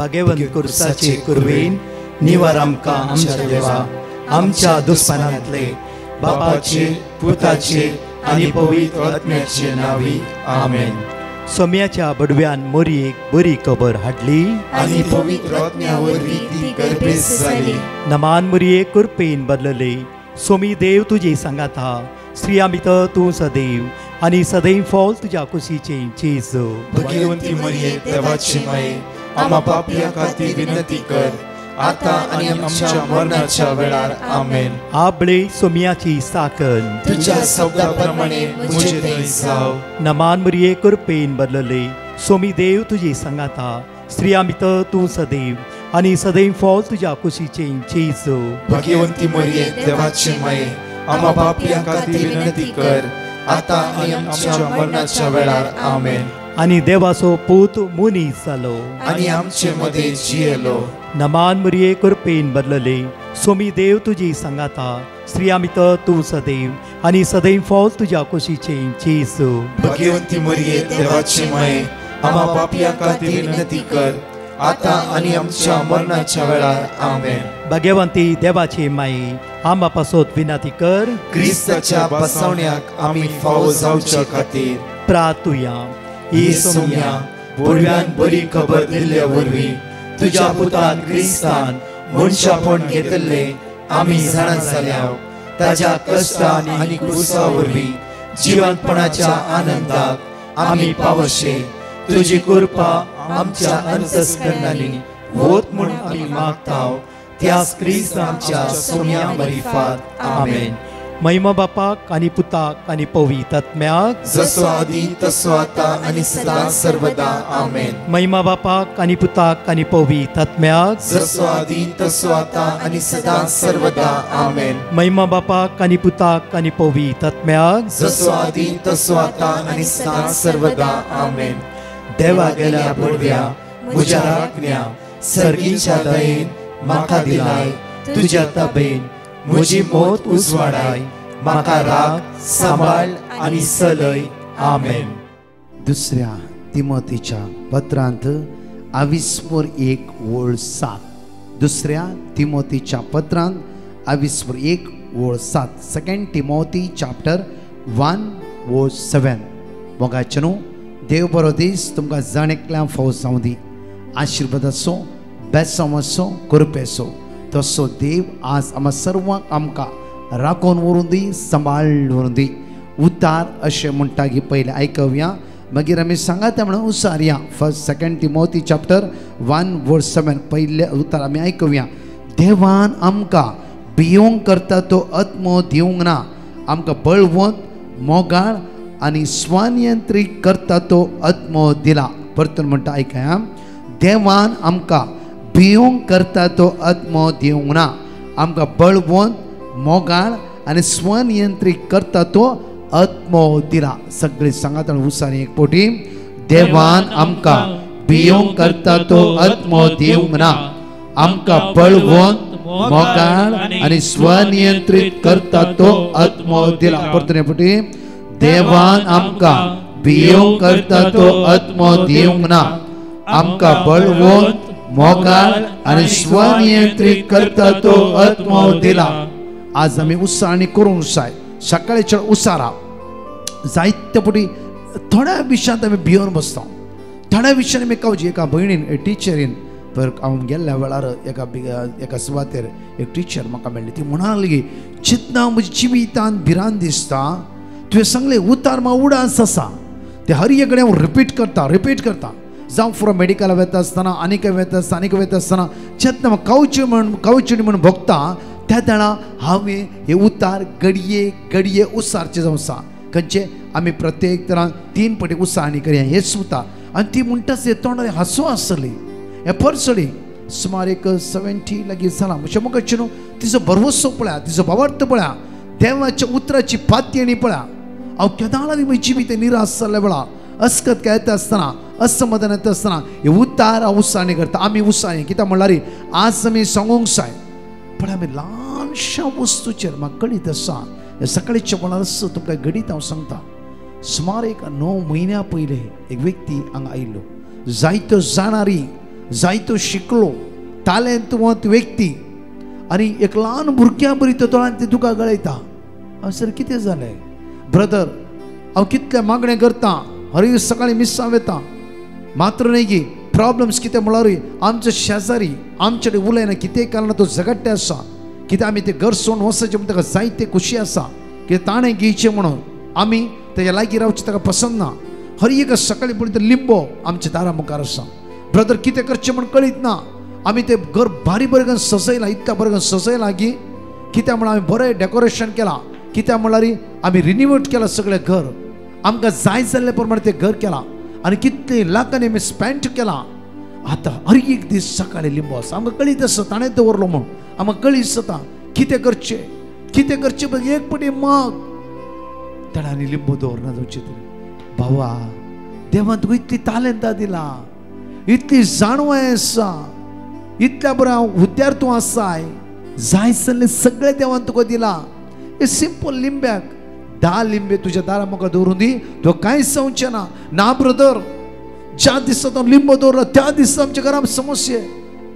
भगवंत कुर्साचे कुरवेन निवार आमकां आमच्या देवा आमच्या दुस्मनांतले बापाचे पुताचे आनी पवित्र आत्म्याचे नावी आमेन. सोम्याच्या बडव्यान मोरयेक बरी खबर हाडली आनी पवित्र आत्म्या वरवीं ती गर्भेस जाली. नमान मोरये कुरपेन बदलले. सोमी देव तुजे सांगात हा. स्त्रिया भितर तूं सदैव आनी सदैव फॉल तुज्या कुशीचे चेज. भगवंती मरिये देवाची माये आम्हा पापियां खातीर विनंती कर आता आनी आमच्या मरणाच्या वेळार आमेन. आबळे सोम्याची साकन तुझ्या शब्दाप्रमाणे मुझे थंय जाव. नमान मोरये कुरपेन बदलले. सोमी देव तुजे सांगात हा. स्त्रिया भितर तूं सदैव आनी सदैव फॉल तुज्या कुशीचे चेज. भगवंती मरिये देवाची माये आम्हा पापियां खातीर विनंती कर आता आनी आमच्या मरणाच्या वेळार आमेन. आनी देवाचो पूत मुनीस जालो आनी आमचे मदे जियेलो. नमान मोरये कुरपेन बदलले. सोमी देव तुजी सांगात हा. स्त्रिया भितर तूं सदैव आनी सदैव फॉल तुज्या कुशीचे चेज. भगवंती मरिये देवाची माये आम्हा पापियां खातीर विनंती कर आता आनी आमच्या मरणाच्या वेळार आमेन. भगवंती देवाचे माये आम्हा पासत विनंती कर. क्रिस्ताच्या बसवण्याक आमी फावो जावचे खातीर प्रार्थुया. ही सोम्या बडव्यान बरी खबर दिल्ल्या वरवीं तुज्या पुतान क्रिस्तान मनशापण घेतले आमी जाणा जाल्या. ताज्या कश्टान आनी क्रुसा वरवीं जिवंतपणाच्या आनंदाक आमी पावशे. तुजी कृपा आमच्या अंतस्करणांनी होत म्हूण आमी मागताव. त्याच क्रिस्त आमच्या सोम्या मरिफात आमेन. महिमा बापाक आनी पुताक आनी पवित्र आत्म्याक जसो आदी तसो आता आनी सदां सर्वदा आमेन. महिमा बापाक आनी पुताक आनी पवित्र आत्म्याक जसो आदी तसो आता आनी सदां सर्वदा आमेन. महिमा बापाक आनी पुताक आनी पवित्र आत्म्याक जसो आदी तसो आता आनी सदां सर्वदा आमेन. देवा गेल्या बडव्या म्हज्या राखण्या सर्गीच्या दयेन म्हाका दिलाय. तुज्या तबेन म्हजी मोत उजवाडाय. म्हाका राख सांबाळ आनी चलय. आमेन. दुसऱ्या तिमोथीच्या पत्रांत 22:1-7. दुसऱ्या तिमोथीच्या पत्रांत 22:1-7. Second Timothy chapter 1:7. मोगाचे न्हू देव बरो दीस तुमकां जाणेकल्या फावो जावं दी. आशिर्वाद असो बेसम असो कृपेसो तसो देव आज आम्हा सर्वांक आमकां राखून व्हरून दी सांबाळून व्हरून दी. उतार अशें म्हणटा की पयलें आयकवया मागीर आमी सांगात म्हणून उसारया. फर्स्ट सेकंड तिमोथी चॅप्टर 1:7 पयले उतार आमी आयकवया. देवान आमकां भियोंक करता तो आत्मो दिवंक ना. आमकां बळवंत मोगाळ आनी स्वनियंत्रीत करता तो आत्मो दिला. परतून म्हणटा आयकया. देवान आमकां भियोंक करता तो आत्मो दिवंक ना. आमकां बळवंत मोगाळ आनी स्वनियंत्रीत करता तो आत्मो दिला. सगळे सांगात उसारी एक पोटी. देवान आमकां भियोंक करता तो आत्मो दिवंक ना. आमकां बळवंत मोगाळ आनी स्वनियंत्रीत करता तो आत्मो दिला. परतून एक पोटी. देवान आमकां भियोंक करता तो आत्मो दिवंक ना. आमकां बळवंत मोगाळ आनी स्वनियंत्रीत करता तो आत्मो दिला. आज आमी उसाळणी करूंक जाय. सकाळच्या उसारा जायते फावटी थोड्या विशयांत आमी भियोन बसता. थोड्या विशयांनी मी कावजी एका भयणीन टिचरीन पर हांव गेल्ल्या वेळार एका सुवातेर एक टिचर म्हाका मेळ्ळी. ती म्हणूंक लागली चिंतना म्हज्या जिवितांत भिरांत दिसता. तुवें सांगलें उतार म्हाका उडास आसा ते हर एक कडेन हांव रिपीट करता. जावं फुडें मेडिकला वता आसतना आनीक वता आसतना चिंतना कावची म्हण भोगता. त्या वेळा हांवें हे उतार घडये उसारचे जावं आसा. खंयचे आमी प्रत्येक तरां 3 फावटी उसाळणी करया हेच उतार. आनी ती म्हणटाच हे तोंडार हांसो आसली. हे परसडी सुमार एक 70 लागीं जाला. म्हज्या मुखाचे न्हू तिचो भरवसो पळया, तिचो भावार्थ पळया, देवाच्या उतराची पातयणी पळया. हांव केदां लागीं म्हजी जिवीत निराश जाल्ल्या वेळा अस्कत येता आसतना असमाधान येता आसतना हे उतार हांव उसाळणी करता. आमी उसाळणी कित्याक म्हणल्यार आज आमी सांगूंक जाय पण आमी ल्हानशा वस्तूचेर म्हाका कळीत आसा. हे सकाळीच्या वेळार तुमकां घडीत हांव सांगता. सुमार एक 9 म्हयन्या पयले एक व्यक्ती हांगा आयिल्लो. जायत्यो जाणारी जायतो शिकलो तालेंतवंत व्यक्ती आनी एक ल्हान भुरग्या बरी तोळान ते तुका गळयता सर कितें जालें ब्रदर हांव कितले मागणें करता हर दीस सकाळीं मिस्सांव येता मात्र न्ही की प्रॉब्लम्स कितें म्हळ्यारूय आमचे शेजारी आमचे कडेन उलयना कितेंय कारणान तो झगडटे आसा कित्याक आमी ते घर सोडून वचचें म्हणटा ताका जायते खुशी आसा कित्याक ताणें घेवचें म्हणून आमी तेज्या लागीं रावचें ताका पसंद ना हर एक सकाळीं पळय ते लिंबो आमच्या दारा मुखार आसा ब्रदर कितें करचें म्हण कळीत ना आमी ते घर बारी बरें सजयलां इतल्या बरें सजयलां की कित्याक म्हण आमी बरें डेकोरेशन केलां कित्याक म्हळ्यार आमी रिन्यूवेट केलां सगळें घर आमकां जाय जाल्ले प्रमाणे तें घर केलां आनी कितले लाखांनी आमी स्पेंड केलां आतां हर एक दीस सकाळीं लिंबो आसा आमकां कळीत आसा ताणें दवरलो म्हूण आमकां कळीत जाता कितें करचें पळय एक पटी माग ताणें लिंबो दवरना जावचें तरी भावा देवान तुका इतली तालेंतां दिला इतली जाणवाय आसा इतल्या बऱ्या हुद्द्यार तूं आसाय जाय जाल्लें सगळें देवान तुका दिला हे सिंपल लिंब्याक 10 लिंबे तुझ्या दारा म्हाका दवरून दी तो कांयच जावचें ना ब्रदर ज्या दिसा तो लिंबो दवरलो त्या दिसा आमच्या घरांत समस्या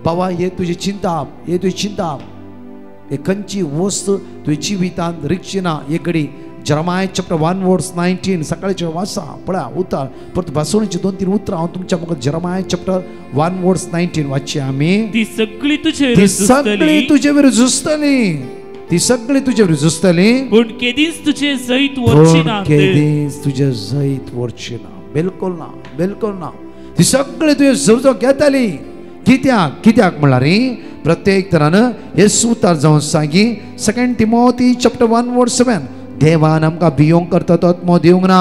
बाबा हे तुजी चिंता हे खंयची वस्त तुवें जिवितांत रिक्षी ना एक जरमाय चॅप्टर 1 वर्स 19 सकाळचे वाचा पळया उतर परत भासणीची 2-3 उतरां हांव तुमच्या मुखार जरमाय चॅप्टर 1 वर्स 19 वाचची आमी ती सगळी तुजे विरुद्ध झुजतली पूण केदींच तुजे जैत वरची ना बिलकुल ना ती सगळी तुजे झुजो घेतली कित्याक म्हळ्यार प्रत्येक तरान येसू उतार जावन सांगी 2 तिमोथी चॅप्टर 1 वर्स 7 देवान आमकां भियोंक करता तो आत्मो दिवंक ना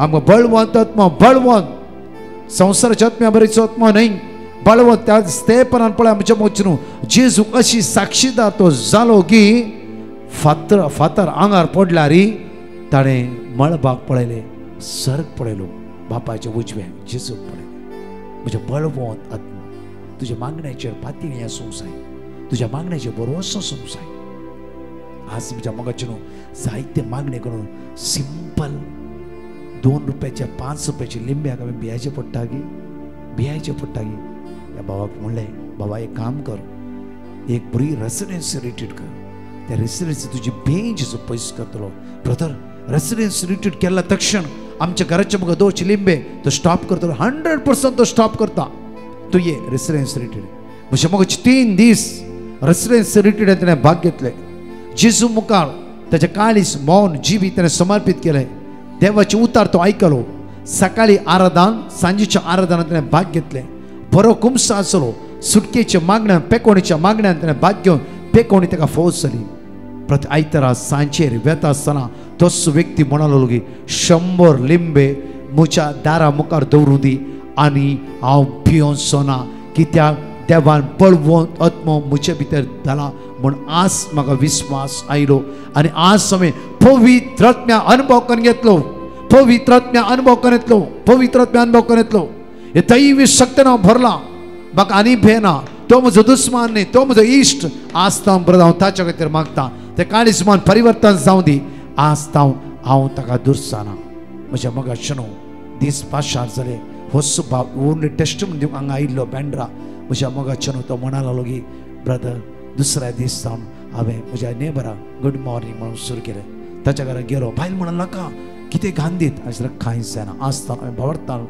आमकां बळवंत आत्मो बळवंत संवसाराच्या आत्म्या बरेचो आत्मो न्हय बळवंत त्या तेपणान पळय आमच्या मोचनू जेजू अशी साक्षीदार तो जालो की फातर आंगार पडल्यार ताणें मळबाग पळयले सर्ग पळयलो बापाच्या उजव्याक जेजूक पळयले म्हजे बळवंत आत्मो तुज्या मागण्याचेर पातळी आसूंक जाय तुज्या मागण्याचेर भरवंसो आसूंक जाय आज तुमच्या मोगाचे न्हू जायते मागणे करून सिंपल 2 रुपयाच्या 5 रुपयाची लिंब्याक आमी भियाचे पडटा गी ह्या बाबाक म्हणलें बाबा एक काम कर एक बरी रेसिडेन्सी रिट्रीट कर त्या रेसिडेन्सी तुजी बेंच पयस करतलो ब्रदर रेसिडेन्सी रिट्रीट केल्ल्या तक्षण आमच्या घराच्या मुखार 2 लिंबे तो स्टॉप करतलो 100% तो स्टॉप करता तूं ये रेसिडेन्सी रिट्रीट म्हज्या मोगाचे 3 दीस रेसिडेन्सी रिट्रीटांत ताणें भाग घेतले जेजू मुखार त्याचे काळीस मौन जिवी त्याने समर्पित केले देवाचे उतार तो ऐकलो सकाळी आराधन सांजेच्या आराधनात त्याने भाग घेतले बरो कुमसा आसलो सुटकेच्या मागण्या पेकोणीच्या मागण्यान त्याने भाग घेवन पेकोणी ताका फौज जाली प्रति आयतारा सांजेर वेता आसतना तोच व्यक्ती म्हणालो की 100 लिंबे म्हज्या दारा मुखार दवरूं दी आनी हांव भियोंचो ना कित्याक देवान बळवंत आत्मो म्हजे भितर जाला म्हण आज म्हाका विश्वास आयलो आनी आज हांवें पवित्र आत्म्या अनुभव करून घेतलो पवित्र अनुभव करून येतलो हे दैवी शक्तीन हांव भरला म्हाका आनी भंय ना तो म्हजो दुस्मान न्ही तो म्हजो इश्ट आज हांव ताच्या खातीर मागता ते काळीज मन परिवर्तन जावं दी आज हांव ताका दुरसाना म्हज्या मोगाचे न्हू दीस पाशार जाले होस भाव ओनली टेस्टमनी दिवंक हांगा आयिल्लो बँड्रा म्हज्या मोगाचे न्हू तो म्हणा लागलो की ब्रदर दुसऱ्या दीस जावन हांवें म्हज्या नेबराक गुड मॉर्निंग म्हणून सुरू केलें ताच्या घरा गेलो बायल म्हणून नाका कितें घान दीत आसल्यार कांयच जायना आज हांवें भरता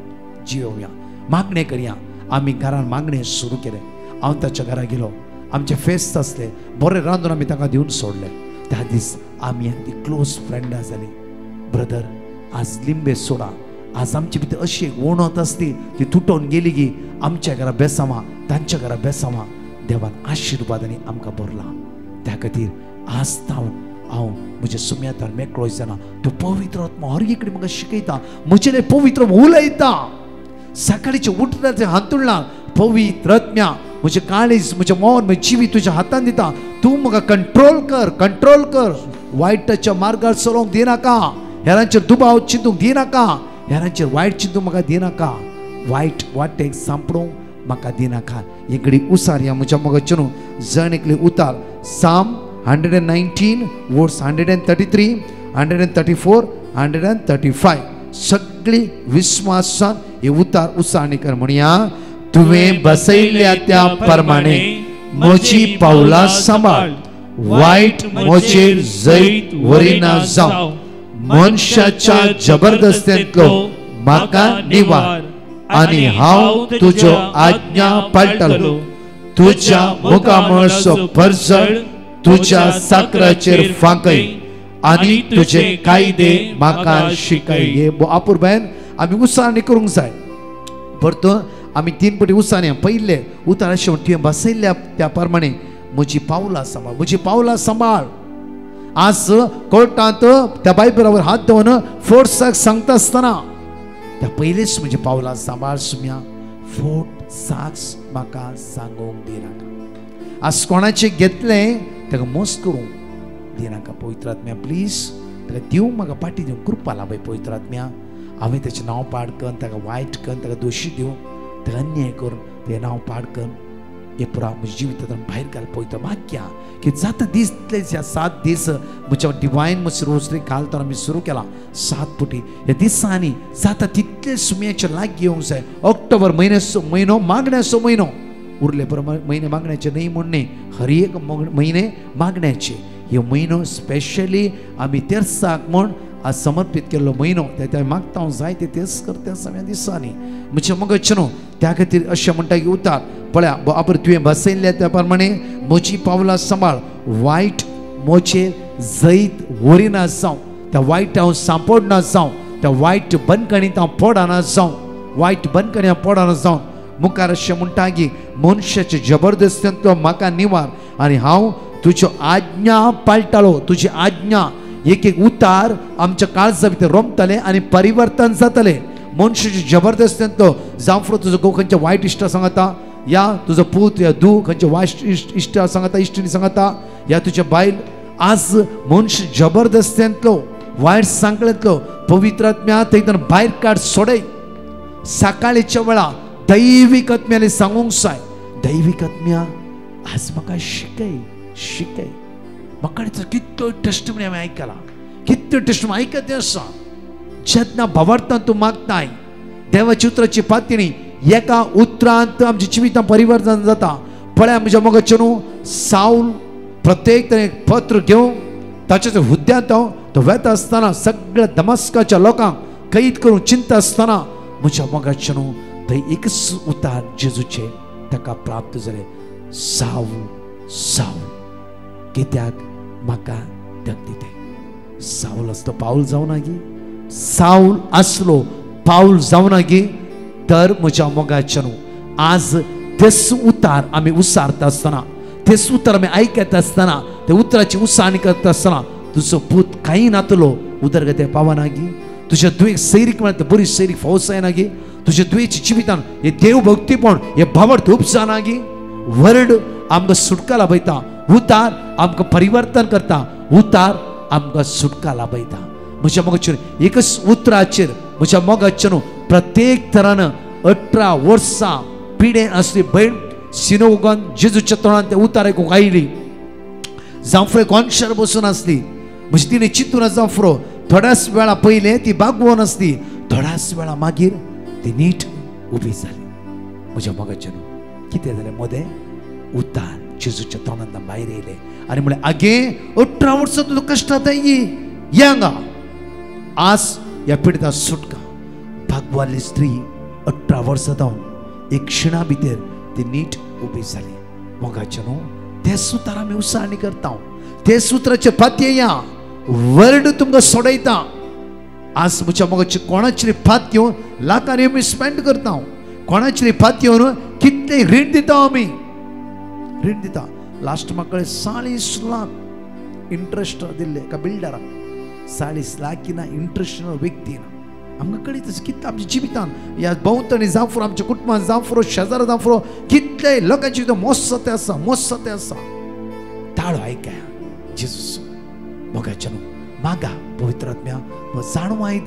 जियोवया मागणें करया आमी घरान मागणें सुरू केलें हांव ताच्या घरा गेलो आमचे फेस्त आसले बरें रांदून आमी ताका दिवन सोडले त्या दीस आमी ती क्लोज फ्रेंडां जाली ब्रदर आज लिंबे सोडा आज आमचे भितर अशी एक वणत आसली ती तुटोवन गेली की आमच्या घरा बेसामा तांच्या घरा बेसामा देवान आशिर्वादांनी आमकां भरला त्या खातीर आज हांव म्हज्या सुम्यातार मेकळो जाणा तो पवित्र आत्मा हर एक म्हाका शिकयता म्हजेले पवित्र उलयता सकाळीचे उठल्याचे हातुळ्ळा पवित्र आत्म्या म्हजे काळीज म्हजें मौन म्हजें जिवी तुज्या हातान दिता तूं म्हाका कंट्रोल कर वायटाच्या मार्गार चलोवंक दिनाका हेरांचेर दुबाव चिंतूंक दिनाका हेरांचेर वायट चिंतूंक म्हाका दिनाका वायट वाटेक सांपडूंक म्हाका दिनाका इकडे उसार या म्हज्या मोगाचे न्हू जणेकले उतार साम 119 वर्स 133 134 135 सगळी विश्वासान हे उतार उसाणी कर म्हणया तुवें बसयल्या त्या प्रमाणे म्हजी पावलां सांबाळ, वायट मोचेर जैत वरिना जावं, मनशाच्या जबरदस्तेंतलो म्हाका निवार, आनी हांव तुज्यो आज्ञा पाळटलो. तुज्या मुखामळचो परजळ, तुज्या साकराचेर फांकय, आनी तुजे कायदे म्हाका शिकय. हे अपुरबायन आमी उसाळणी करूंक जाय. परतो आमी 3 पटी उसाळणी. पयले उतार अशें म्हणटा, तुवें बसयल्ल्या त्या प्रमाणे म्हजी पावलां सांबाळ, म्हजी पावलां सांबाळ. आज कोर्टांत त्या बाय बरोबर हात दवरून फोर्साक सांगता आसतना त्या पयलींच म्हजी पावलां सांबाळ सुम्या. फोट साक्स म्हाका सांगूंक दिनाका. आज कोणाचें घेतलें ताका मोस करूंक दिनाका. पवित्र आत्म्या प्लीज ताका दिवंक म्हाका पाटी दिवंक कृपा लाभय. पवित्र आत्म्या हांवें ताचें नांव पाड करून ताका वायट करून ताका दोशी दिवंक ताका अन्याय करून तें नांव पाड करून हे पुरा म्हज्या जिवितांतल्यान भायर घाल. पवित्र मागया की जाता दिसले 7 दीस म्हज्या डिवायन रोसरी घालतना आमी सुरू केला 7 पुटी. ह्या दिसांनी जाता तितले सुमयाचे लागीं येवंक जाय. ऑक्टोबर म्हयनो मागण्याचो म्हयनो उरले महिने मागण्याचे नाही म्हणणे, हर एक महिने मागण्याचे. हे म्हयनो स्पेशली आमी तेर्साक म्हण आज समर्पित केल्लो म्हयनो. ते मागता जाय ते तेच करता सगळ्या दिसांनी. म्हणजे मग न्हू त्या खातीर अशें म्हणटा की उतार पळया बाबर तुवें बसयल्ल्या त्या प्रमाणे म्हजी पावलां सांबाळ, वायट मोचेर जैत वरिना जावं, त्या वायट हांव सांपडना जावं, त्या वायट बंदखणींत हांव पडना जावं, वायट बंदखणी हांव पडना जावं. मुखार अशें म्हणटा की मनशाचे जबरदस्तींतलो म्हाका निवार, आनी हांव तुज्यो आज्ञा पाळटलो. तुजी आज्ञा एक एक उतार आमच्या काळजा भितर रोमतले आनी परिवर्तन जातले. मनशाचे जबरदस्तींतलो जावं तुजो खंयचे वायट इश्ट सांगता, या तुजो पूत या धू खंयचे वायट इश्ट सांगता, इश्टिनी सांगता, या तुज्या बायल आज मनुष्य जबरदस्तींतलो वायट सांकळेंतलो पवित्र आत्म्या थंयच्यान भायर काड सोडय. सकाळीच्या वेळा दैवीक आत्म्याने सांगूंक जाय, दैवीक आत्म्या आज म्हाका शिकय. म्हाका कितलो टेस्टमनी हांवें आयकला, कितलो टेस्टमनी आयकत आसा. जेन्ना भावार्थान तूं मागताय देवाची उतराची पातळी एका उतरांत आमच्या जिवितांत परिवर्तन जाता. पळय म्हज्या मोगाचे न्हू साऊल प्रत्येक तरेन पत्र घेवन ताच्या हुद्द्यांत तो वेता आसतना सगळ्या दमस्काच्या लोकांक कैद करून चिंता आसतना म्हज्या मोगाचे न्हू थंय एकच उतार जेजूचे ताका प्राप्त जाले, साऊल कित्याक म्हाका धक दिते. साऊल आसलो पाऊल जावना गी, साऊल आसलो पाऊल जावना गी. तर म्हज्या मोगाचे न्हू आज तेच उतार आमी उसारता आसतना, तेच उतार आमी आयकता आसतना, ते उतराची उसाणी करता आसतना तुजो पूत काही नातलो उदरगती पावना गी. तुज्या दुयेक सैरीक म्हणटा बरी सैरीक फौज जायना गी. तुज्या दुयेची जिवितान हे देव भक्तीपण हे भावार्थ उपजाना गी. वर्ड आमकां सुटका लाभयता, उतार आमकां परिवर्तन करता, उतार आमकां सुटका लाभयता. म्हज्या मोगाचेर एकच उतराचेर म्हज्या मोगाचे न्हू प्रत्येक तरान 18 वर्सां पिडेन आसली भयण सिनोगान जेजूच्या तोंडान ते उतार आयकूंक आयली. जांफ्रे कॉन्शर बसून आसली, म्हणजे तिणें चिंतून जांफ्रो थोड्याच वेळा पयले ती बागवून आसली, थोड्याच वेळा मागीर ती नीट उबी जाली. म्हज्या मोगाचे न्हू कितें जालें मोदें उतार जेजूच्या तोंडांतल्यान भायर येयले आनी म्हळें आगे 18 वर्सां तुजो कश्टांत ये हांगा. आज ह्या पिडीता सुटका. भागवाली स्त्री 18 वर्सां जावन एक क्षणा भितर ती नीट उबी जाली. मोगाचे न्हू ते सुतार आमी उसाळणी करता, ते सुत्राचे पातयेया वर्ड तुमकां सोडयता. आज म्हज्या मोगाचे कोणाची फात घेवन लाखांनी आमी स्पेंड करता, कोणाची फात घेवन कितले रीण दिता आमी रीण दिता. लास्ट म्हाका 40 लाख इंट्रस्ट दिल्ले एका बिल्डराक. 40 लाख की ना इंट्रस्ट व्यक्ती ना. आमकां कळीत कितले आमच्या जिवितान ह्या भोंवतणी जावं आमच्या कुटुंबान जावं शेजार जावं कितले लोकांचे मोसते आसा. ताळो आयकाय जेजूस मोगाचे न्हू मागा पवित्र आत्म्या जाणवाय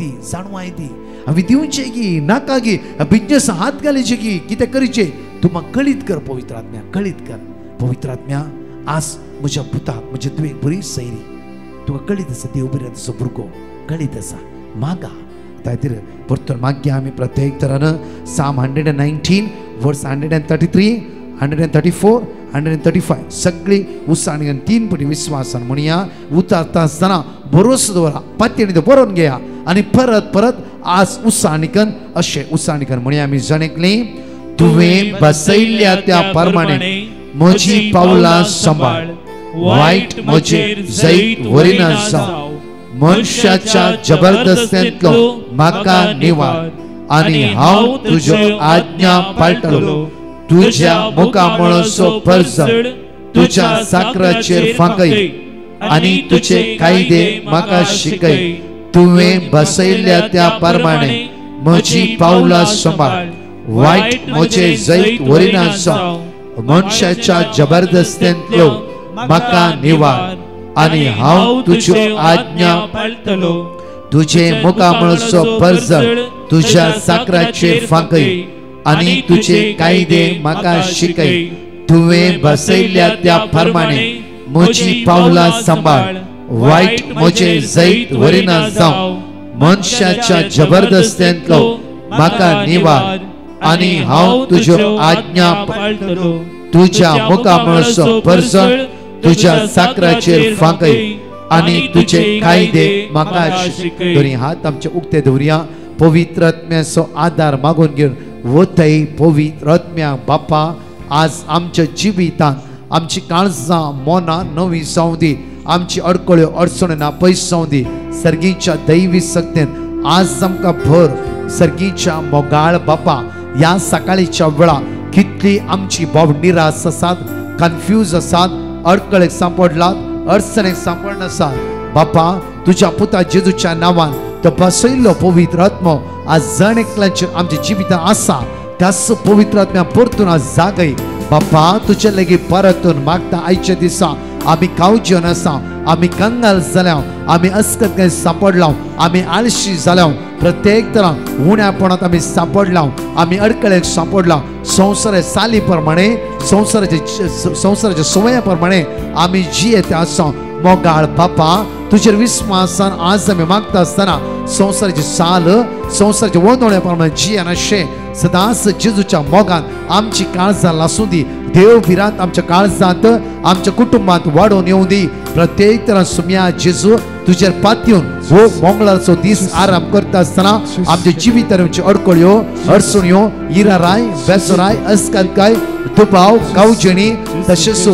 दी हांवें दिवचे गी नाका गी बिजनेस हात घालीचे गी कितें करीचे तूं म्हाका कळीत कर. पवित्र आत्म्या कळीत कर. पवित्र आत्म्या आज म्हज्या पुताक म्हजे तुवें बरी सैरी तुका कळीत आसा, देव बरें तसो भुरगो कळीत आसा मागा. तायतीर परतून मागया आमी प्रत्येक तरान Psalm 119 वर्स 133, 134, 135 सगळी उत्साहाने 3 पटी विश्वासान म्हणूया. उतारता असताना भरोसा दवरा, पातयेन बरोवन घेया आणि परत परत आज उत्साहानिकन अशे उत्साहानिकन म्हणूया. आमी जणेकली तुवें बसयल्ल्या त्या प्रमाणे म्हजी पावलां सांबाळ, वायट म्हजेर जैत वरिना जावं, मनशाच्या जबरदस्तेंतलो म्हाका निवार आनी हांव तुज्यो आज्ञा पाळटलो. तुज्या मुखामळाचो परजड तुज्या साकराचेर फांकय आनी तुजे कायदे म्हाका शिकय. तुवें बसयल्ल्या त्या प्रमाणे म्हजी पावलां सांबाळ, वायट म्हजे जैत वरिना जावं, मनशाच्या जबरदस्तेंतलो म्हाका निवार आनी हांव तुज्यो आज्ञा पाळटलो. तुजे मुखामळाचो परजड तुज्या साकराचेर फांकय आनी तुजे कायदे म्हाका शिकय. तुवें बसयल्ल्या त्या प्रमाणे म्हजी पावलां सांबाळ, वायट म्हजे जैत वरिना जावं, मनशाच्या जबरदस्तेंतलो म्हाका निवार आनी हांव तुज्यो आज्ञा पाळटलो. तुज्या मुखामळाचो परजड तुज्या साकराचेर फांकय आनी तुजे कायदे म्हाका शिकय. दोनी हात आमचे उक्ते दवरया. पवित्र आत्म्याचो आदार मागून घेवन वतय. पवित्र आत्म्या बापा, आज आमच्या जिवितांत आमची काळजां मोना नवी जावं दी, आमची अडकळ्यो अडचण्यो नापयस जावं दी. सर्गीच्या दैवी शक्तीन आज आमकां भर. सर्गीच्या मोगाळ बापा, ह्या सकाळीच्या वेळा कितली आमची भाव निराश आसात, कन्फ्यूज आसात, अडकळेक सांपडलात, अडचणेक सांपडन आसात. बापा, तुज्या पुता जेजूच्या नांवान तो बसयल्लो पवित्र आत्मो आज जण एकल्याचेर आमच्या जिवितांत आसा. त्याच पवित्र आत्म्या परतून आज जागय. बापा, तुजे लेगीत परतून मागता. आयच्या दिसा आमी कावजेवन आसा, आमी कंगाल जाल्या, आमी अस्कतकाय सांपडला, आमी आळशी जाल्या, प्रत्येक तरां उण्यापणांत आमी सांपडला, आमी अडकळेक सांपडला. संवसार साली प्रमाणे, संवसाराच्या सवया प्रमाणे आमी जियेते आसा. मोगाळ बापा, तुजेर विस्वासान आज आमी मागता आसतना संवसाराची साल, संवसाराच्या वळणवळ्या प्रमाणे जियेन अशें सदांच जेजूच्या मोगान आमची काळजां लासूं दी. देव बिरांत आमच्या काळजांत, आमच्या कुटुंबांत वाडोवन येवं दी. प्रत्येक तरां सुम्या जेजू तुजेर पातयेवन हो मंगळारचो दीस आराम करता आसतना आमच्या जिवितांची अडकळ्यो अडचण्यो, इराराय, बेसराय, अस्कतकाय, दुबाव, कावजणी तशेंच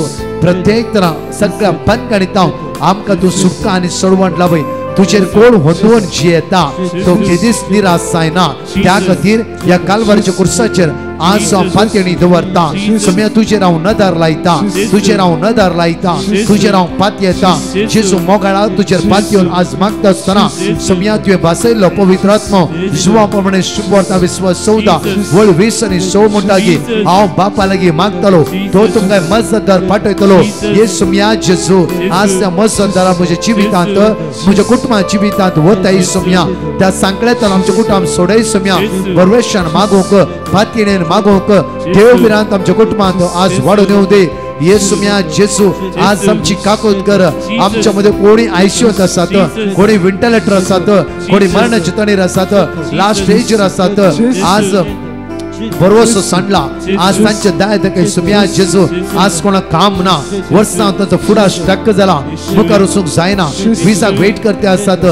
प्रत्येक तरां सगळ्या बनगणितां आमकां तूं सुटका आनी सडवण लावय. तुजेर कोण होंदवून जियेता तो केदीच निराश जायना. त्या खातीर ह्या कालवारीच्या कुर्साचेर आज हांव पातयेणी दवरता. सुम्या तुजेर हांव नदर लायता, तुजेर हांव नदर लायता, तुजेर हांव पातयेता. जेजू मोगाळा तुजेर पातयेवन आज मागता आसतना सुम्या तुवें बसयल्लो पवित्र आत्मो जिवा प्रमाणे शुभवर्ता विश्वास सौदा वळ 20 आनी 6 म्हणटा की हांव बापा लागीं मागतलो, तो तुमकां मजतदार पाठयतलो. हे सुम्या जेजू आज त्या मजतदारा म्हज्या जिवितांत, म्हज्या कुटुंबाच्या जिवितांत वताय. सुम्या त्या सांकड्यातल्यान आमच्या कुटुंब सोडय. सुम्या परमेशान मागोवंक, पातयेन मागोवंक, देव बिरांत आमच्या कुटुंबांत आज वाडोवन येवं दे. ये सुम्या जेजू आज आमची काकूत कर. आमच्या मध्ये कोणी आयसीयूत आसात, कोणी व्हेंटिलेटर आसात, कोणी मरणाच्या तणीर आसात, लास्ट स्टेजर आसात. आज भरोसो सांडला आज तांचे दायक सुम्या जेजू आज कोणा काम ना, वर्सां तांचो फुडा स्टक जाला, मुखार वचूंक जायना, विजाक वेट करते आसात.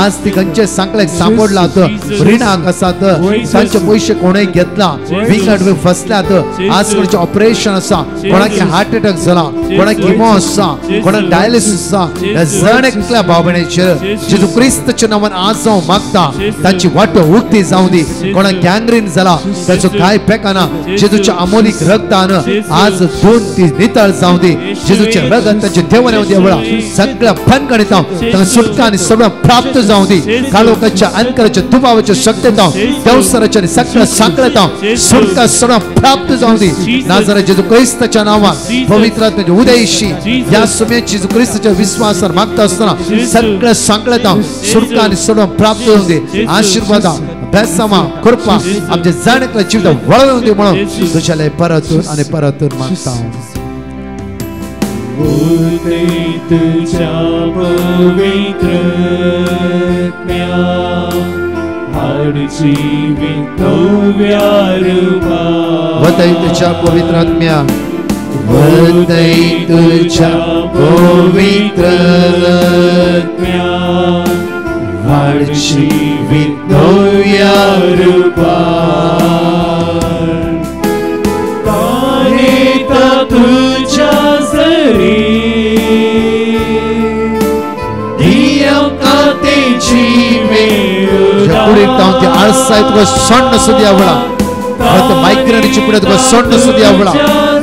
आज ती खंयचे सांकळेक सांपडलात, रिणाक आसात, तांचे पयशे कोणें घेतला, विकट फसल्यात. आज कोणाचें ऑपरेशन आसा, कोणाक हार्ट अटॅक जाला, कोणाक किमो आसा, कोणाक डायलिसीस आसा. जण एकल्या भाव भयणीचेर जेजू क्रिस्ताच्या नांवान आज हांव मागता तांची वाटो उक्ती जावं दी. कोणाक गँग्रीन जाला ताचो काय पेकाना जेजूच्या अमोलिक रक्तान आज दोन ती नितळ जावं दी. जेजूचे रगत तांचे देवान येवं देवळा सगळ्या फणगणितां तांकां सुटका आनी सगळं प्राप्त जावं दी. काळोखाच्या अंतराच्या दुबावाच्या शक्तीतां देवसराच्या सगळ्या सांकळेतां सुटका सगळं प्राप्त जावं दी. नाजरेथ जेजू क्रिस्ताच्या नांवान पवित्र आत्म्याचे उदयशी या सुम्याची जेजू क्रिस्ताच्या विश्वासार मागता आसतना सगळ्या सांकळेतां सुटका आनी सगळं प्राप्त जावं दी. आशीर्वादा बेसमा कृपा आमच्या जाणेकल्या जिवितांत वळवून दे म्हणून तुझ्याला परतून आणि परतून मागता. तुझ्या पवित्र जीवित नव्या रूपा वदय तुझ्या पवित्र आत्म्या वदय तुझ्या पवित्र आत्म्या वाढ जीवित नव्या रूपा तानेता तुझ्या सरी आळसाय तुका सಣ್ण सुदी आवळा मायग्रेन चिपडे तुका सण्ण सुदी आवळा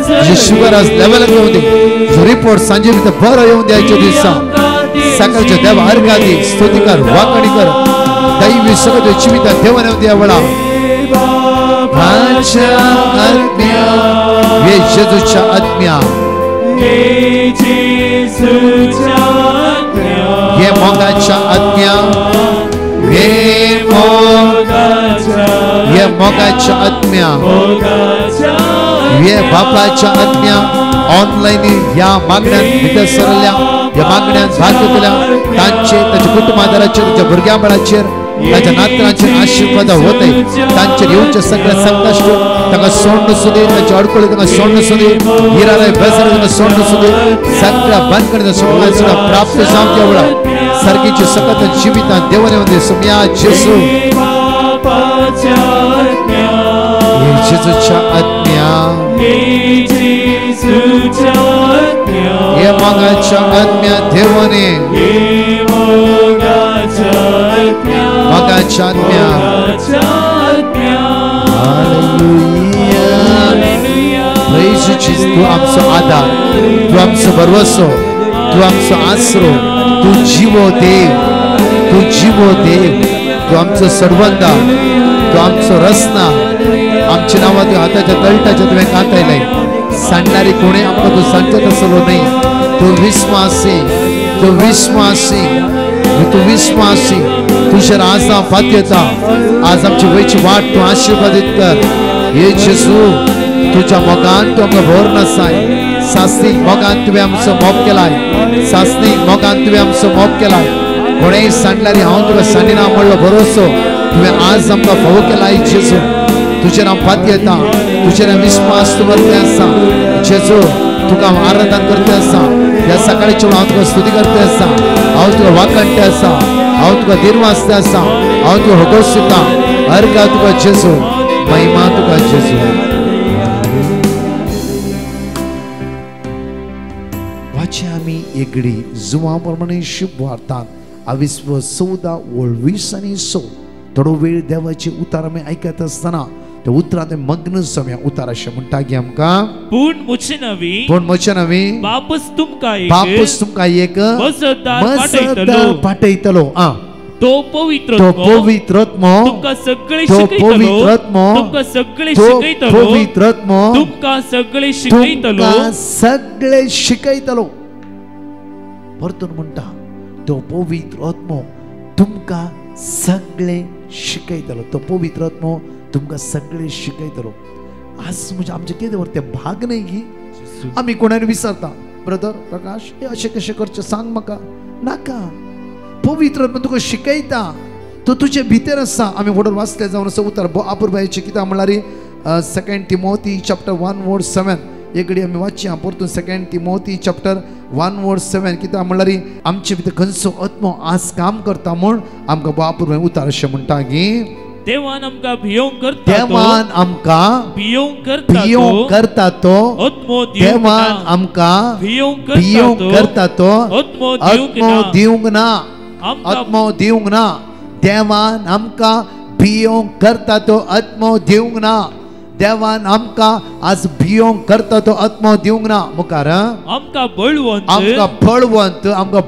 तुझे शुगर आज लेवल घेऊन दे जो रिपोर्ट सांजे बरो येऊन द्यायच्या दिवसा सकाळच्या देव अर्घादी स्तुती कर वाकणी कर दैवी सगळं जीवित देवान येऊन दे आवळा माझ्या आत्म्या ये जेजूच्या आत्म्या ये मोगाच्या आत्म्या ये मोगाच्या आत्म्या ये बापाच्या आत्म्या ऑनलाइन या मागण्यात विदसरल्या या मागण्यात भाग घेतल्या तांचे त्याच्या कुटुंबादाराचेर त्याच्या भुरग्यांबाळाचेर त्याच्या नातरांचेर आशीर्वाद होते तांचेर येवचे सगळे संकष्ट ताका सोडून सुदे त्याची अडकळी ताका सोडून सुदे हिराला बेजार ताका सोडून सुदे सगळ्या बंदकडे सोडून सुद्धा प्राप्त जावं एवढा सर्गीची सकत जीवित देवाने सुम्या जेसू जेजूच्या आत्म्या ये मगाच्या आत्म्या देवाने मगाच्या आत्म्या हालेलुया तू आमचो आधार तू आमचो भरवसो तू आमचो आसरो तू जीवो देव तू जीवो देव तू आमचो सर्वंदा तू आमचो रसना आमच्या नावात हाताच्या तळटाच्या तुवें कांतयलय सांडणारी कोणी आमकां तू सांगत असलो नाही तू विस्वासी तू विस्वासी तू विस्वासी तुझ्या आज पात्यता आज आमची वयची वाट तू आशीर्वादित कर हे जेजू तुझ्या मोगान तू आमकां भोर नसाय सासनीक मोगान तुवें आमचो मोग केलाय सासनीक मोगान तुवें आमचो मोग केलाय कोणेय सांडल्यारी हांव तुका सांडिना म्हणलो भरोसो तुवें आज आमकां फोव केलाय जेजू तुझेर हांव पात्यता तुझेर विस्वास तूं करते आसा जेजू तुका हांव आराधन करते आसा ह्या सकाळीच्या हांव तुका स्तुती करते आसा हांव तुका वाकणटे आसा हांव तुका दिरवासते आसा हांव तुका होगोस दिता अर्घा तुका जेजू महिमा तुका जेजू वाचे आमी एगडी जुवा प्रमाणे शुभ वार्तान अविस्व 14:20 थोडो वेळ देवाची उतार आमी आयकत आसतना त्या उतरांत मग्न जावया उतार अशें म्हणटा की आमकां पूण म्हजे नवी बापूस तुमकां एक मजतदार पाठयतलो तो पवित्र तुमकां सगळे शिकयतलो परतून म्हणटा तो पवित्र आत्मो तुमकां सगळे शिकयतलो तो पवित्र आत्मो तुमकां सगळे शिकयतलो आज म्हणजे आमचे कितें ते भाग नाही की आमी कोणाक विचारता ब्रदर प्रकाश हे अशें कशें करचें सांग म्हाका नाका पवित्र आत्मा तुका शिकयता तो तुजे भितर आसा आमी वडोर वाचले जावन आसा उतर आपुरबायेची किताब म्हणल्यार 2 Timothy chapter 1:7 एकडी आमी वाचया परतून 2 Timothy chapter 1:7 किताब म्हणल्यार आमचे भितर खंयचो आत्मो आज काम करता म्हूण आमकां बापूरबाय उतार अशें म्हणटा की देवान आमकां भियोंक करता तो आत्मो देवान आमकां भियोंक करता तो आत्मो दिवंक ना आत्मो दिवंक ना देवान आमकां भियोंक करता तो आत्मो दिवंक ना देवान आमकां आज भियोंक करता तो आत्मो दिवंक ना मुखार आमकां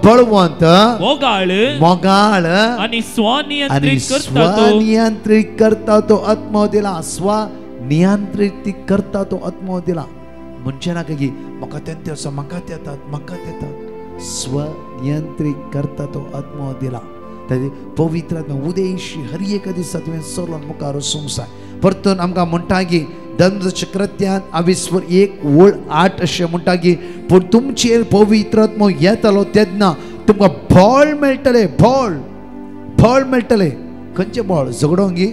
बळवंत मोगाळ आनी स्वनियंत्रित करता तो आत्मो दिला स्वनियंत्रित करता तो आत्मो दिला म्हणजे नाका की म्हाका तेंते आसा म्हाका येतात स्वनियंत्रित करता तो आत्मो दिला पवित्र आत्मा उदेशी हर एक दिसा तुवें चलोन मुखार वचूंक जाय परतून आमकां म्हणटा की धर्मचक्रत्यान 21:8 अशें म्हणटा की पूण तुमचेर पवित्र आत्मो येतलो तेन्ना तुमकां बळ मेळटले खंयचे बॉल झगडोंगी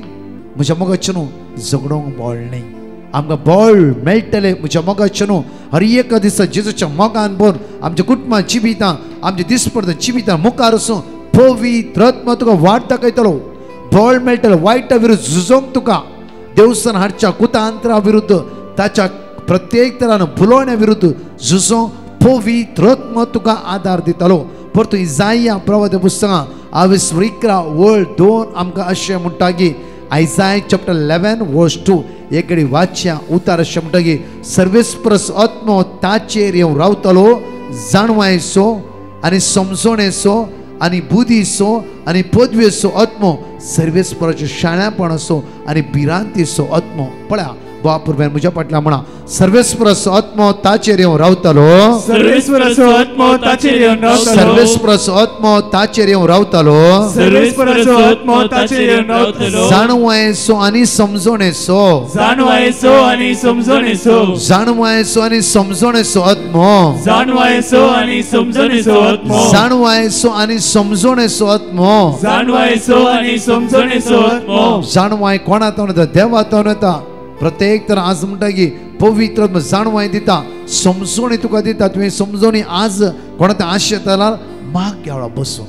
म्हज्या मोगाचे न्हू झगडोंक बॉल न्ही आमकां बॉल मेळटले म्हज्या मोगाचे न्हू हर एक दिसा जेजूच्या मोगान भर आमच्या कुटुंबां जिवितां आमच्या दिसपडता जिवितां मुखार वचूं पवित्र आत्मा तुका वाट दाखयतलो बॉल मेळटलो वायटा विरुद्ध झुजोंक तुका देवस्थान हाडच्या कुतांत्रा विरुद्ध ताच्या प्रत्येक तरान बुलोवण्या विरुद्ध झुजोंक पवित्र आत्मा तुका आदार दितलो परतू इसाया प्रवादी पुस्तकां 21:2 आमकां अशें म्हणटा की Isaiah chapter 11 verse 2 एकडी वाच्या उतार अशें म्हणटा की सर्वेस्परस आत्मो ताचेर येवन रावतलो जाणवायेचो आनी समजोणेचो आनी बुद्धीचो आनी पदवेचो आत्मो सर्वेस्पराचो शाण्यापणाचो आनी भिरांतीचो आत्मो पळया बापूर म्हज्या फाटल्यान म्हणा सर्वेस्परस आत्मो ताचेर येवन रावतलो सर्वेस्परसो आत्मो ताचेर येवन रावतलो सर्वेस्परस आत्मो ताचेर येवन रावतलो सर्वेस्परसो आत्मो ताचेर येवन रावतलो जाणवायेचो आनी समजोणेचो जाणवायेचो आनी समजोणेचो जाणवायेचो आनी समजोणेचो आत्मो जाणवायेचो आनी समजोणेचो आत्मो जाणवायेचो आनी समजोणेचो आत्मो जाणवायेचो आनी समजोणेचो आत्मो जाणवाय कोणातून येता देवातून येता प्रत्येक तर आज म्हणटा की पवित्र आत्मा जाणवाय दिता समजोणी तुका दिता तुवें समजोणी आज कोणा आशय जाल्यार माग घेवळा बसून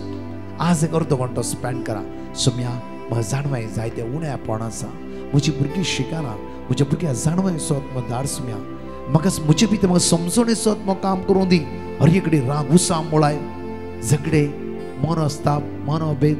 आज एक अर्दो घंटो स्पेंड करा सुम्या म्हाका जाणवाय जाय ते उण्यापण आसा म्हजी भुरगीं शिकना म्हज्या भुरग्यां जाणवायचो आत्मा धाड सुम्या म्हाका म्हजे भितर म्हाका समजोणेचो आत्मा काम करूं दी हर एकडी राग उसां मुळाय झगडे मनस्ताप मनोभेद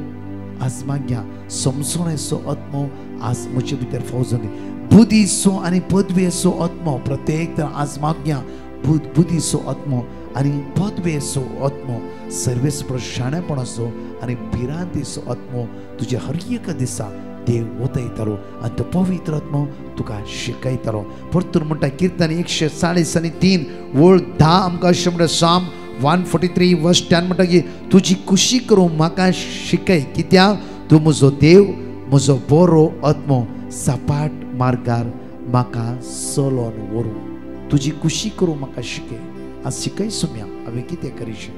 आज माग्या समजोणेचो आत्मो आज म्हजे भितर फौजोन दी बुद्धीचो आनी पदवेचो आत्मो प्रत्येक तर आज माग्या बुद्धीचो आत्मो आनी पदवेचो आत्मो सर्वेस्पर शाणेपणाचो आनी भिरांतीचो आत्मो तुज्या हर एक दिसा देव ओतयतलो आनी तो पवित्र आत्मो तुका शिकयतलो परतून म्हणटा किर्तन 143 वळ 10 आमकां अशें म्हणटा साम 143 वर्स 10 म्हणटा की तुजी खुशी करूं म्हाका शिकय कित्याक तूं म्हजो देव म्हजो बरो आत्मो सपाट मार्गार म्हाका चलोन व्हरूं तुजी खुशी करूं म्हाका शिकय आज शिकय सुम्या हांवें कितें करीशें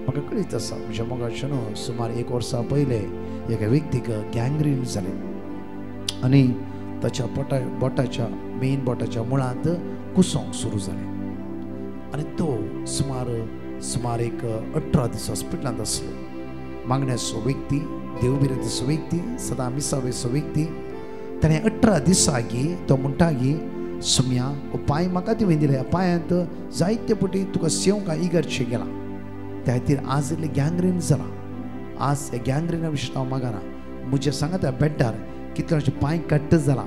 म्हाका कळीत आसा म्हज्या मोगाचें न्हू सुमार 1 वर्सा पयले एका व्यक्तीक गँग्रीन जालें आनी ताच्या बोटाच्या मेन बोटाच्या मुळांत कुसोंक सुरू जालें आनी तो सुमार एक 18 दीस हॉस्पिटलांत आसलो मागण्याचो व्यक्ती देवबिरांचो व्यक्ती सदां मिसावेचो व्यक्ती ताणें 18 दिसांगी तो म्हणटा की सुम्या पांय म्हाका तुवें दिले पांयांत जायते पटी तुका सेवंक इगर्शें गेला त्या खातीर आज इल्लें गँग्रीन जालां आज हे गँग्रिना विशीं हांव मागना म्हज्या सांगात बेड्डार कितल्याचे पांय कट्ट जाला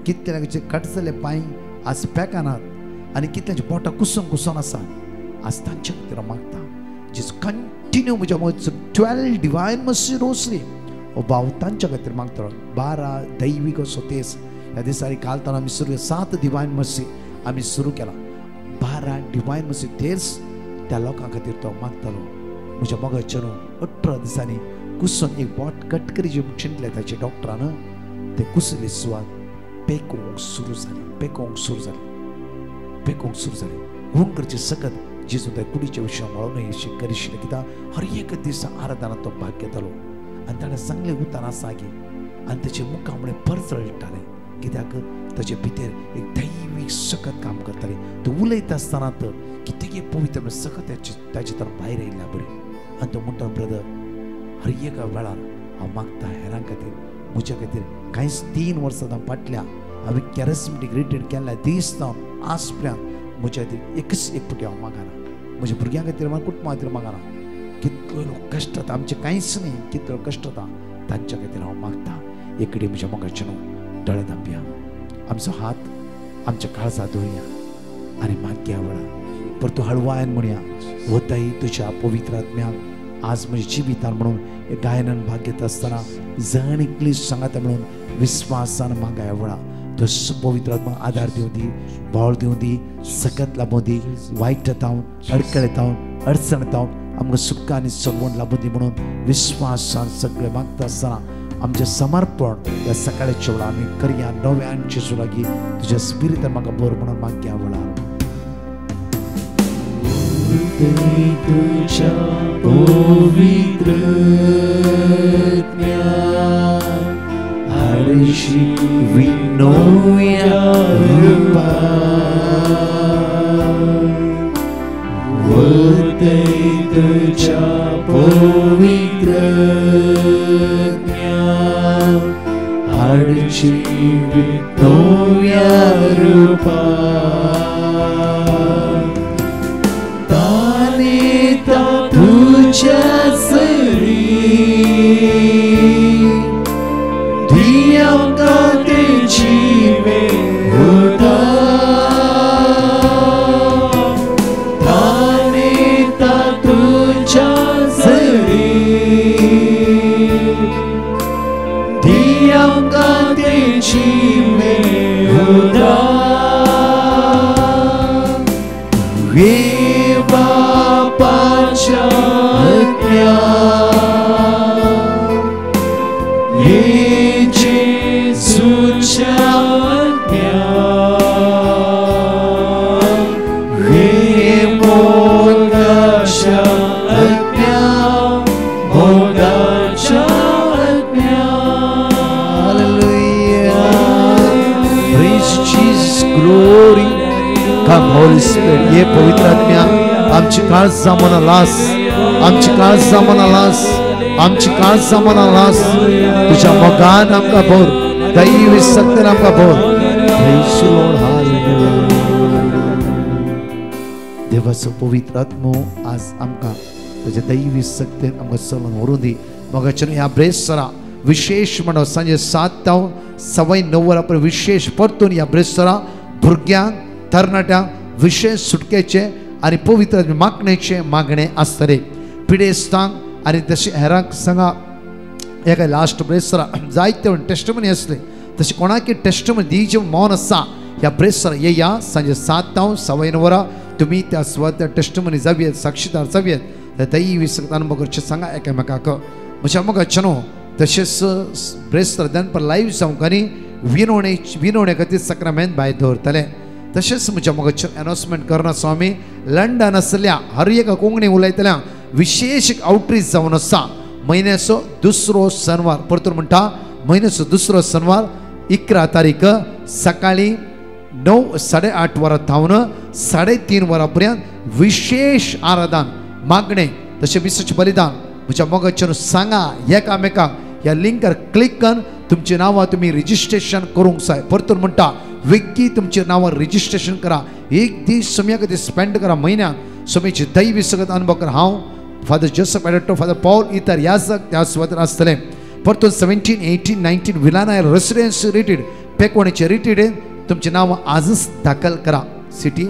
कितल्याचे कट जाले पांय आज पेकानात आनी कितल्याचे बोटां कुसून आसात आज तांचे खातीर मागता जीस कंटिन्यू म्हज्या मदीं 12 डिवायन मर्सी रोसली हो भाव तांच्या खातीर मागतलो 12 दैवीक असो तेस ह्या दिसांनी कालताना आमी सुरू 7 डिवायन मर्सी आमी सुरू केला 12 डिवायन मर्सी तेस त्या लोकां खातीर तो मागतलो म्हज्या मोगाच्या 18 दिसांनी कुसून एक बोट कट करी जे चिंतले ताचे डॉक्टरान ते कुसली सुवात पेकोवंक सुरू जाली हून करचे सकत जेजू त्या कुडीच्या विशयां वळोवन हे करिशिल्ले कित्याक हर एक दिसा आराधना तो भाग घेतालो आनी ताणें सांगलें उतार आसा की आनी ताचे मुखामणे परचळटाले कित्याक ताचे भितर एक दैवीक सकत काम करताली तो उलयता आसतना कितें पवित्र सकत ताचे तर भायर येयल्या बरी आनी तो म्हणटा ब्रदर हर एका वेळार हांव मागता हेरां खातीर म्हज्या खातीर कांयच 3 वर्सां फाटल्या हांवें कॅरिस्मेटीक रिट्रीट केल्ल्या दीस जावन आज पर्यंत म्हज्या खातीर एकच एक फावटी हांव मागना म्हज्या भुरग्यां खातीर म्हाका कुटुंबा खातीर मागना कितलो लोक कश्ट जाता आमचें कांयच न्ही कितलो कश्ट जाता तांच्या खातीर हांव मागता एकडी म्हज्या मोगाचें न्हू दोळे धांपया आमचो हात आमच्या काळजांत दवरया आनी मागया वेळार परतू हळवायन म्हणया वताई तुज्या पवित्र आत्म्याक आज म्हज्या जिवितान म्हणून गायनान भाग घेता आसतना जण एकली सांगात म्हणून विस्वासान मागया वेळार तो पवित्र आत्मा आदार दिवं दी बळ दिवं दी सकत लाभूं दी वायटांत अडकळेतावन अडचणेतावन आमकां सुख आनी सगवण लाभूं दी म्हणून विस्वासान सगळें मागता आसतना आमचें समर्पण ह्या सकाळच्या वेळार आमी करया नव्यान जेजू लागीं तुज्या स्पिरितान म्हाका बर म्हणून मागया वेळार तुझ्या पवित्र विनोया रूपा वरते तुझ्या पवित्र ज्ञान हाडची विनोया रूपा तानेता तुझ्या सरी दियांका तेची होता तानेता तुझ्या सरी दियांका तेची होता वे बापाच्या Holy Spirit, ये पवित्र आत्म्या आमची काळ जमनालास, आमची काळ जमनालास, आमची काळ जमनालास. तुझ्या मोगान आमका भर, दैवी शक्तीन आमका भर. Praise you Lord, hallelujah. देवाचो पवित्र आत्मो आज आमका तुझ्या दैवी शक्तीन आमका चलून व्हरून दी. मोगाचें ह्या ब्रेसरा विशेष म्हणून सांजे 7 ते 9:15 वरां विशेष परतून ह्या ब्रेसरा भुरग्यांक तरणाट्यांक विशेष सुटकेचे आणि पवित्र मागणेचे मागणे आसतले. पिडेस्तांक आणि तसे हेरांक सांगा. एका लास्ट ब्रेसरा जायते टेस्टमनी असले तसे कोणाकी टेस्टमनी दिवचे मौन आसा ह्या ब्रेसरा येया सांजे 7 ते 9:15 वरां तुम्ही त्या स्वतः टेस्टमनी जावयेत, साक्षीदार जावयेत. त्या दैवी सक्त अनुभव करचे सांगा एकामेकाक. म्हज्या मोगाचें तशेंच ब्रेसरा दनपार लाईव्ह जावंक आनी विनवणे खातीर सक्रामेंत भायर दवरतले. तशेंच म्हज्या मोगाचें अनाउन्समेंट करना स्वामी लंडन आसल्या हर एका कोंकणी उलयतल्या विशेष आउटरीच जावन आसा. म्हयन्याचो दुसरो शेनवार परतून म्हणटा म्हयन्याचो दुसरो शेनवार 11 तारीख सकाळी 9:30 वरां थावन 3:30 वरां पर्यंत विशेष आराधन मागणे तशें विशेष बलिदान. म्हज्या मोगाचें सांगा एकामेकाक ह्या लिंकार क्लिक करून तुमची नांवां तुम्ही रजिस्ट्रेशन करूंक जाय. परतून म्हणटा वेगळी तुमची नांवां रजिस्ट्रेशन करा. एक दीस सम्या खातीर स्पेंड करा. म्हयन्याक समेची दैवी सगत अनुभव करा. हांव फादर जोसेफ एडटो, फादर पॉल इतर याजक त्या सुवातेर आसतले. परतून 17, 18, 19 विलाना रेसिडेन्स रिट्रीट पेकोणेचे रिट्रीट तुमची नांवां आजच दाखल करा. सिटी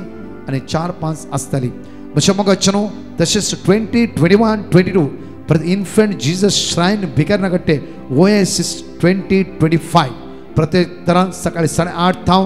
आनी 4-5 आसतली. म्हज्या मोगाचें तशेंच 20, 21, 22 परत इन्फंट जीजस श्रायन भिकारनाकट्टे OASIS 2025 प्रत्येक तरान सकाळी 8:30 ते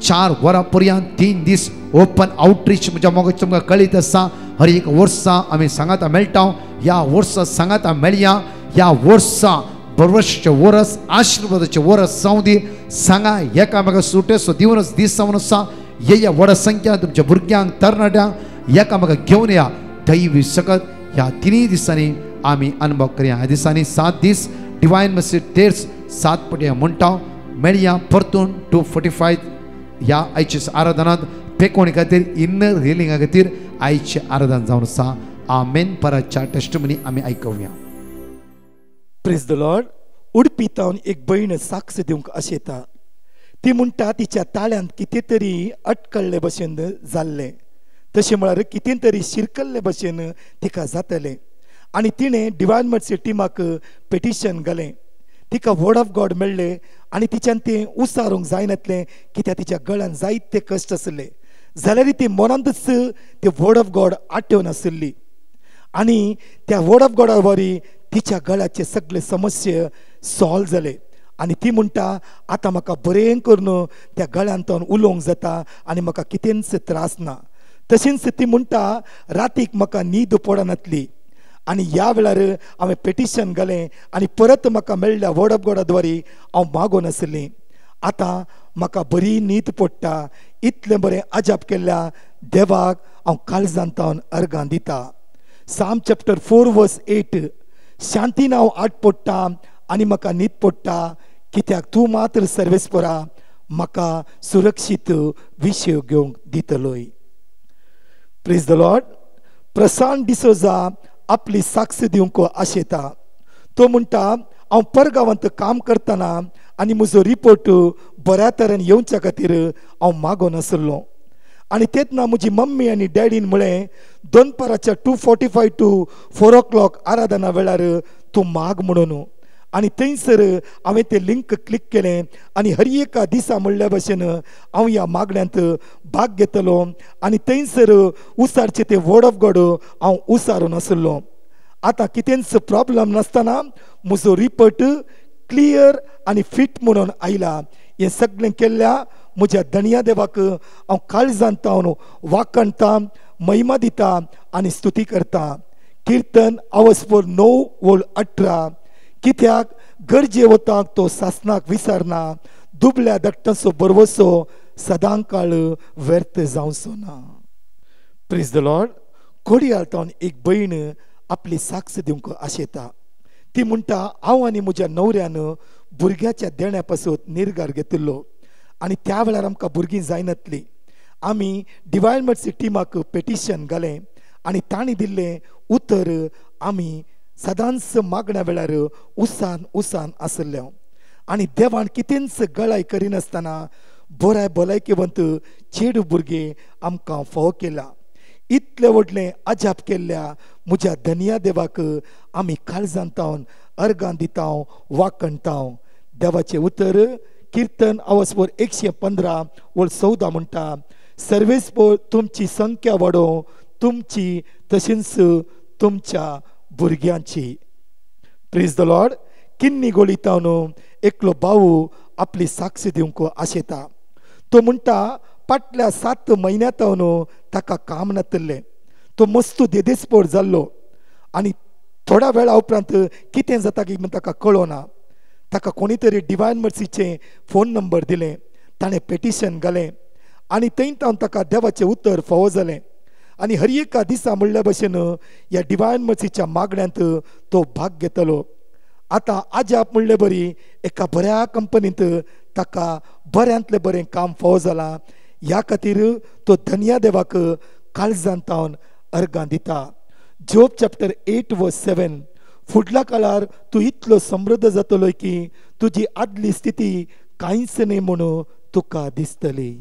4 वरां पर्यंत 3 दीस ओपन आउटरीच म्हज्या मोगाचें तुमकां कळीत आसा. हर एक वर्सा आमी सांगाता मेळटा. ह्या वर्सा सांगाता मेळया. ह्या वर्सा बरवर्सचे वर्स आशिर्वादाचे वर्स जावं दी. सांगा एकामेकाक सुटेचो दिवनच दीस जावन आसा. ह्या व्हड संख्या तुमच्या भुरग्यांक तरणाट्यांक एकामेकाक घेवन या. दैवी सकत ह्या 3 दिसांनी आमी अनुभव करया. ह्या दिसांनी 7 दीस डिवायन मर्सी टेर्स 7 पट्या म्हणटा मेळया. परतून 2:45 ह्या आयचे आराधनांत पेकोणी खातीर इन्नर हिलिंगा खातीर आयचे आराधन जावन आसा. आमेन. परतच्या टेस्टमनी आमी आयकुया. Praise the Lord. उडपी तावन एक भयण साक्ष दिवंक आशेता. ती म्हणटा तिच्या ताळ्यांत कितें तरी अटकळ्ळे भशेन जाल्लें. तशें म्हळ्यार कितें तरी शिरकल्ले भशेन तिका जातलें. आनी तिणें डिवायन मर्सी टिमाक पेटिशन घालें. तिका वर्ड ऑफ गॉड मेळ्ळें आनी तिच्यान तें उसारूंक जायनातलें कित्याक तिच्या गळ्यान जायते कश्ट आसले. जाल्यार ती मनांतच ते वर्ड ऑफ गॉड आठवून आसली आनी त्या वर्ड ऑफ गॉडा वरी तिच्या गळ्याचे सगळे समस्या सॉल्व जाले. आनी ती म्हणटा आतां म्हाका बरें करून त्या गळ्यांतून उलोवंक जाता आनी म्हाका कितेंच त्रास ना. तशेंच ती म्हणटा रातीक म्हाका न्हीद पडनातली. आनी ह्या वेळार हांवें पेटिशन घालें आनी परत म्हाका मेळ्ळ्या वर्ड ऑफ गॉडा द्वारे हांव मागोन आसलें. आतां म्हाका बरी न्हीद पडटा. इतलें बरें अजाप केल्ल्या देवाक हांव काळजांतावन अर्गां दिता. साम चॅप्टर 4 वर्स 8 शांतीन हांव आट पडटा आनी म्हाका न्हीद पडटा कित्याक तूं मात्र सर्वेस्परा म्हाका सुरक्षीत विषय घेवंक दितलोय. Praise the Lord. Prashant D'Souza आपली साक्ष दिवंक आशेता. तो म्हणटा हांव परगांवांत काम करतना आनी म्हजो रिपोर्ट बऱ्या तरेन येवच्या खातीर हांव मागो नासलो. आनी तेन्ना म्हजी मम्मी आनी डॅडीन म्हळें दनपाराच्या 2:45 to 4 o'clock आराधना वेळार तूं माग म्हणून. आनी थंयसर हांवें तें लिंक क्लिक केलें आनी हर एका दिसा म्हणल्या भशेन हांव ह्या मागण्यांत भाग घेतलो. आनी थंयसर उसारचें तें वर्ड ऑफ गॉड हांव उसारून आसलो. आतां कितेंच प्रॉब्लम नासतना म्हजो रिपोर्ट क्लियर आनी फिट म्हणून आयला. हें सगळें केल्ल्या म्हज्या धन्या देवाक हांव काळजांतावन वाकणता, महिमा दिता आनी स्तुती करता. किर्तन आवाजपोर 9:18. कित्याक गरजे वताक तो सासनाक विसरना, दुबल्या दट्टांचो बरवसो सदां काळ व्यर्थ जावचो ना. Praise the Lord. कोडयाळतावन एक भयण आपली साक्ष दिवंक आशेता. ती म्हणटा हांव आनी म्हज्या न्हवऱ्यान भुरग्याच्या देण्या पासून निर्गार घेतिल्लो आनी त्या वेळार आमकां भुरगीं जायनातलीं. आमी डिवायन मर्सी टिमाक पेटिशन घालें आनी तांणी दिल्लें उतर आमी सदांच मागण्या वेळार उसान आसल्ले. आनी देवान कितेंच गळाय करिनासतना बऱ्या भलायकेवंत चेडूं भुरगें आमकां फावो केला. इतलें व्हडलें अजाप केल्ल्या म्हज्या धन्या देवाक आमी काळजांतावन अर्गां दिता, वाकणटा. देवाचें उतर किर्तन आवाजपोर 115:14 म्हणटा सर्वेस्पोर तुमची संख्या वाडो, तुमची तशींच तुमच्या भुरग्यांची. Praise the Lord. किन्नी गोळितावन एकलो भाऊ आपली साक्ष दिवंक आशेता. तो म्हणटा फाटल्या 7 म्हयन्यांतावन ताका काम नातल्लें. तो मस्तू देदेस्पोर जाल्लो आनी थोड्या वेळा उपरांत कितें जाता की ताका कळोना. ताका कोणी तरी डिवायन मर्सीचें फोन नंबर दिलें. ताणें पेटिशन घालें आनी थंयतावन ताका देवाचें उतर फावो जालें. आनी हर एका दिसा म्हणल्या भशेन ह्या डिवायन मर्सीच्या मागण्यांत तो भाग घेतलो. आतां आजाप म्हणलें बरी एका बऱ्या कंपनींत ताका बऱ्यांतलें बरें काम फावो जालां. ह्या खातीर तो धन्या देवाक काळजांतावन अर्गां दिता. जोब चॅप्टर 8:7. फुडल्या काळार तूं इतलो समृद्ध जातलो की तुजी आदली स्थिती कांयच न्ही म्हूण तुका दिसतली.